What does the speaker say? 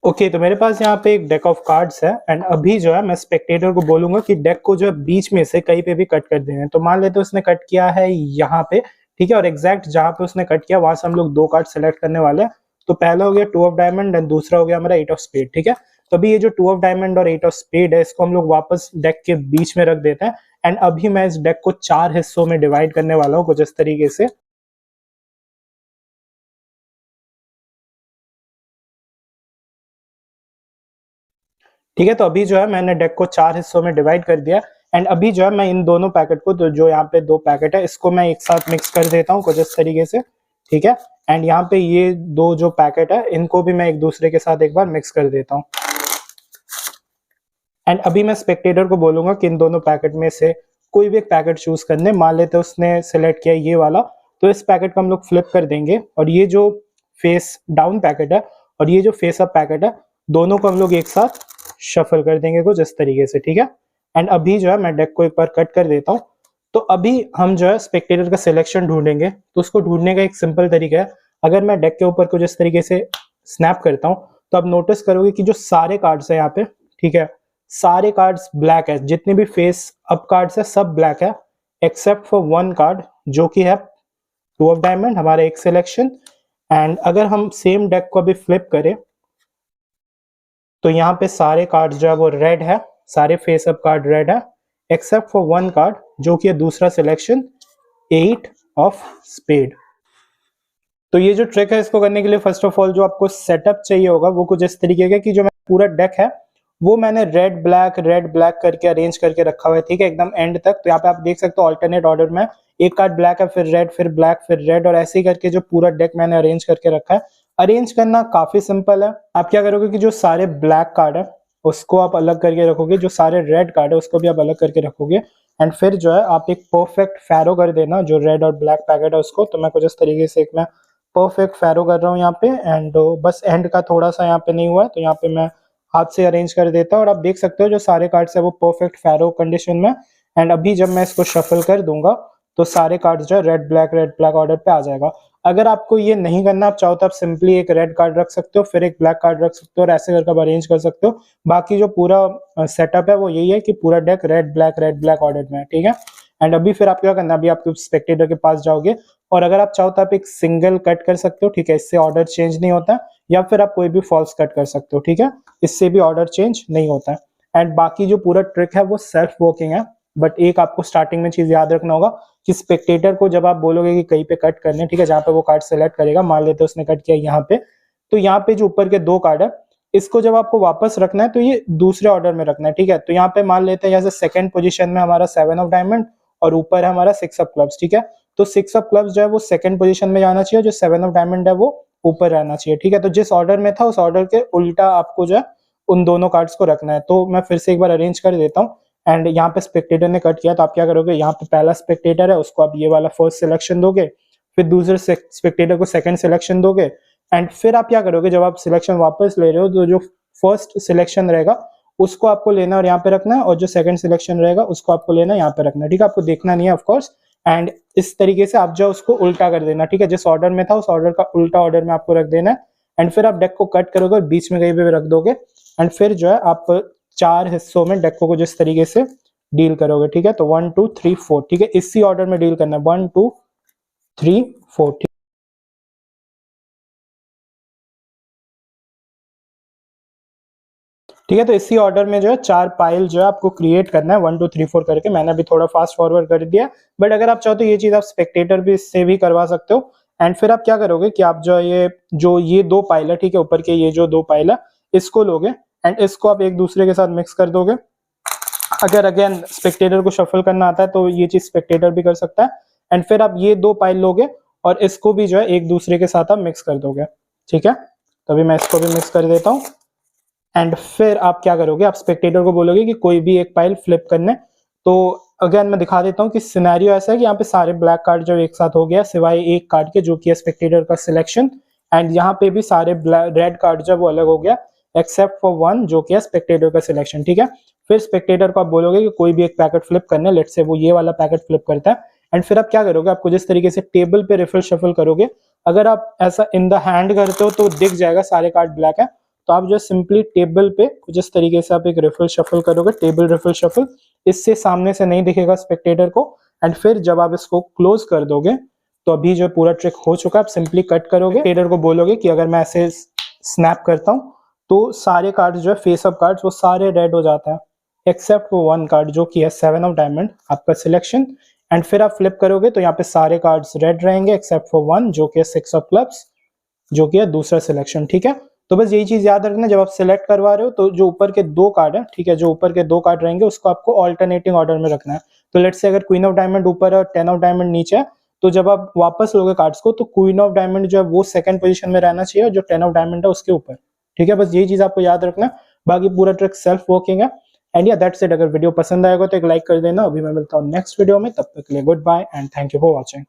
Okay तो मेरे पास यहाँ पे एक डेक ऑफ कार्ड्स है एंड अभी जो है मैं स्पेक्टेटर को बोलूंगा कि डेक को जो है बीच में से कहीं पे भी कट कर देना है। तो मान लेते उसने कट किया है यहाँ पे, ठीक है, और एग्जैक्ट जहाँ पे उसने कट किया वहां से हम लोग दो कार्ड सेलेक्ट करने वाले हैं। तो पहला हो गया टू ऑफ डायमंड एंड दूसरा हो गया हमारा एट ऑफ स्पेड, ठीक है। तो अभी ये जो टू ऑफ डायमंड और एट ऑफ स्पेड है इसको हम लोग वापस डेक के बीच में रख देते हैं एंड अभी मैं इस डेक को 4 हिस्सों में डिवाइड करने वाला हूँ कुछ इस तरीके से। ठीक है, तो अभी जो है मैंने डेक को 4 हिस्सों में डिवाइड कर दिया एंड अभी जो है मैं इन दोनों पैकेट को, तो जो यहाँ पे दो पैकेट है इसको मैं एक साथ मिक्स कर देता हूँ कुछ इस तरीके से, ठीक है। एंड यहाँ पे ये दो जो पैकेट है इनको भी मैं एक दूसरे के साथ एक बार मिक्स कर देता हूँ। एंड अभी मैं स्पेक्टेटर को बोलूंगा कि इन दोनों पैकेट में से कोई भी एक पैकेट चूज करने। मान लेते उसने सेलेक्ट किया ये वाला, तो इस पैकेट को हम लोग फ्लिप कर देंगे और ये जो फेस डाउन पैकेट है और ये जो फेस अप पैकेट है दोनों को हम लोग एक साथ शफल कर देंगे कुछ इस तरीके से, ठीक है। एंड अभी जो है मैं डेक को एक बार कट कर देता हूँ। तो अभी हम जो है स्पेक्टेटर का सिलेक्शन ढूंढेंगे। तो उसको ढूंढने का एक सिंपल तरीका है, अगर मैं डेक के ऊपर कुछ इस तरीके से स्नैप करता हूँ तो आप नोटिस करोगे कि जो सारे कार्ड्स है यहाँ पे, ठीक है, सारे कार्ड्स ब्लैक है। जितने भी फेस अप कार्ड्स है सब ब्लैक है एक्सेप्ट फॉर वन कार्ड जो कि है टू ऑफ डायमंड, हमारा एक सिलेक्शन। एंड अगर हम सेम डेक को अभी फ्लिप करें तो यहाँ पे सारे कार्ड्स जो है वो रेड है, सारे फेस अप कार्ड रेड है एक्सेप्ट फॉर वन कार्ड जो कि है दूसरा सिलेक्शन एट ऑफ स्पेड। तो ये जो ट्रिक है इसको करने के लिए फर्स्ट ऑफ ऑल जो आपको सेटअप चाहिए होगा वो कुछ इस तरीके का कि जो पूरा डेक है वो मैंने रेड ब्लैक करके अरेंज करके रखा हुआ है, ठीक है, एकदम एंड तक। तो यहाँ पे आप देख सकते हो ऑल्टरनेट ऑर्डर में एक कार्ड ब्लैक है फिर रेड फिर ब्लैक फिर रेड और ऐसे ही करके जो पूरा डेक मैंने अरेंज करके रखा है। अरेंज करना काफी सिंपल है। आप क्या करोगे कि जो सारे ब्लैक कार्ड है उसको आप अलग करके रखोगे, जो सारे रेड कार्ड है उसको भी आप अलग करके रखोगे एंड फिर जो है आप एक परफेक्ट फैरो कर देना जो रेड और ब्लैक पैकेट है उसको। तो मैं कुछ इस तरीके से एक मैं परफेक्ट फैरो कर रहा हूँ यहाँ पे एंड बस एंड का थोड़ा सा यहाँ पे नहीं हुआ है तो यहाँ पे मैं हाथ से अरेंज कर देता हूँ और आप देख सकते हो जो सारे कार्ड्स है वो परफेक्ट फैरो कंडीशन में। एंड अभी जब मैं इसको शफल कर दूंगा तो सारे कार्ड्स जो है रेड ब्लैक ऑर्डर पे आ जाएगा। अगर आपको ये नहीं करना, आप चाहो तो आप सिंपली एक रेड कार्ड रख सकते हो फिर एक ब्लैक कार्ड रख सकते हो और ऐसे करके आप अरेंज कर सकते हो। बाकी जो पूरा सेटअप है वो यही है कि पूरा डेक रेड ब्लैक ऑर्डर में है, ठीक है। एंड अभी फिर आप क्या करना, अभी आप स्पेक्टेटर के पास जाओगे और अगर आप चाहो तो आप एक सिंगल कट कर सकते हो, ठीक है, इससे ऑर्डर चेंज नहीं होता है, या फिर आप कोई भी फॉल्स कट कर सकते हो, ठीक है, इससे भी ऑर्डर चेंज नहीं होता है। एंड बाकी जो पूरा ट्रिक है वो सेल्फ वर्किंग है, बट एक आपको स्टार्टिंग में चीज याद रखना होगा कि स्पेक्टेटर को जब आप बोलोगे कि कहीं पे कट करने, ठीक है, जहां पे वो कार्ड सेलेक्ट करेगा, मान लेते उसने कट किया यहाँ पे, तो यहाँ पे जो ऊपर के दो कार्ड है इसको जब आपको वापस रखना है तो ये दूसरे ऑर्डर में रखना है, ठीक है। तो यहाँ पे मान लेते हैं जैसे सेकंड पोजीशन में हमारा 7 ऑफ डायमंड और ऊपर है हमारा 6 ऑफ क्लब्स, ठीक है। तो 6 ऑफ क्लब्स जो है वो सेकंड पोजीशन में जाना चाहिए, जो 7 ऑफ डायमंड है वो ऊपर रहना चाहिए, ठीक है। तो जिस ऑर्डर में था उस ऑर्डर के उल्टा आपको जो है उन दोनों कार्ड्स को रखना है। तो मैं फिर से एक बार अरेंज कर देता हूँ एंड यहाँ पे स्पेक्टेटर ने कट किया तो आप क्या करोगे, यहाँ पे पहला स्पेक्टेटर है उसको आप ये वाला फर्स्ट सिलेक्शन दोगे, फिर दूसरे स्पेक्टेटर को सेकंड सिलेक्शन दोगे एंड फिर आप क्या करोगे, जब आप सिलेक्शन वापस ले रहे हो तो जो फर्स्ट सिलेक्शन रहेगा उसको आपको लेना और यहाँ पे रखना है और जो सेकंड सिलेक्शन रहेगा उसको आपको लेना यहाँ पे रखना है, ठीक है। आपको देखना नहीं है ऑफकोर्स। एंड इस तरीके से आप जो उसको उल्टा कर देना, ठीक है, जिस ऑर्डर में था उस ऑर्डर का उल्टा ऑर्डर में आपको रख देना है एंड फिर आप डेक को कट करोगे और बीच में कहीं पे भी रख दोगे एंड फिर जो है आप 4 हिस्सों में डेक को जिस तरीके से डील करोगे, ठीक है। तो 1 2 3 4, ठीक है, इसी ऑर्डर में डील करना है 1 2 3 4, ठीक है। तो इसी ऑर्डर में जो है 4 पाइल जो है आपको क्रिएट करना है 1 2 3 4 करके। मैंने अभी थोड़ा फास्ट फॉरवर्ड कर दिया, बट अगर आप चाहो तो ये चीज आप स्पेक्टेटर भी इससे भी करवा सकते हो। एंड फिर आप क्या करोगे कि आप जो ये दो पाइल है, ठीक है, ऊपर के ये जो दो पाइल है इसको लोगे एंड इसको आप एक दूसरे के साथ मिक्स कर दोगे। अगर अगेन स्पेक्टेटर को शफल करना आता है तो ये चीज स्पेक्टेटर भी कर सकता है एंड फिर आप ये दो पाइल लोगे और इसको भी जो है एक दूसरे के साथ आप मिक्स कर दोगे, ठीक है। तो अभी मैं इसको भी मिक्स कर देता हूँ एंड फिर आप क्या करोगे, आप स्पेक्टेटर को बोलोगे कि कोई भी एक पाइल फ्लिप करने। तो अगेन मैं दिखा देता हूँ कि सिनेरियो ऐसा है कि यहाँ पे सारे ब्लैक कार्ड जो एक साथ हो गया सिवाय एक कार्ड के जो कि है स्पेक्टेटर का सिलेक्शन एंड यहाँ पे भी सारे रेड कार्ड जो वो अलग हो गया एक्सेप्ट फॉर वन जो कि है स्पेक्टेटर का सिलेक्शन, ठीक है। फिर स्पेक्टेटर को आप बोलोगे कि कोई भी एक पैकेट फ्लिप करने, लेट्स से वो ये वाला पैकेट फ्लिप करता है एंड फिर आप क्या करोगे, आपको जिस तरीके से टेबल पे रिफल शफल करोगे, अगर आप ऐसा इन द हैंड करते हो तो दिख जाएगा सारे कार्ड ब्लैक है, तो आप जो सिंपली टेबल पे कुछ इस तरीके से आप एक रिफल शफल करोगे, टेबल रिफल शफल, इससे सामने से नहीं दिखेगा स्पेक्टेटर को। एंड फिर जब आप इसको क्लोज कर दोगे तो अभी जो पूरा ट्रिक हो चुका है, आप सिंपली कट करोगे, स्पेक्टेटर को बोलोगे कि अगर मैं ऐसे स्नैप करता हूँ तो सारे कार्ड्स जो है फेस अप कार्ड्स वो सारे रेड हो जाते हैं एक्सेप्ट वो वन कार्ड जो कि है 7 ऑफ डायमंड आपका सिलेक्शन। एंड फिर आप फ्लिप करोगे तो यहाँ पे सारे कार्ड्स रेड रहेंगे एक्सेप्ट फॉर वन जो कि है 6 ऑफ क्लब्स जो कि है दूसरा सिलेक्शन, ठीक है। तो बस यही चीज याद रखना, जब आप सिलेक्ट करवा रहे हो तो जो ऊपर के दो कार्ड है, ठीक है, जो ऊपर के दो कार्ड रहेंगे उसको आपको ऑल्टरनेटिंग ऑर्डर में रखना है। तो लेट्स से अगर क्वीन ऑफ डायमंड ऊपर है और 10 ऑफ डायमंड नीचे है, तो जब आप वापस लोगे कार्ड्स को तो क्वीन ऑफ डायमंड जो है वो सेकंड पोजीशन में रहना चाहिए और जो 10 ऑफ डायमंड है उसके ऊपर, ठीक है। बस यही चीज आपको याद रखना, बाकी पूरा ट्रिक सेल्फ वर्किंग है। एंड या दैट्स इट। अगर वीडियो पसंद आएगा तो एक लाइक कर देना। अभी मैं मिलता हूँ नेक्स्ट वीडियो में, तब तक के लिए goodbye and thank you for watching.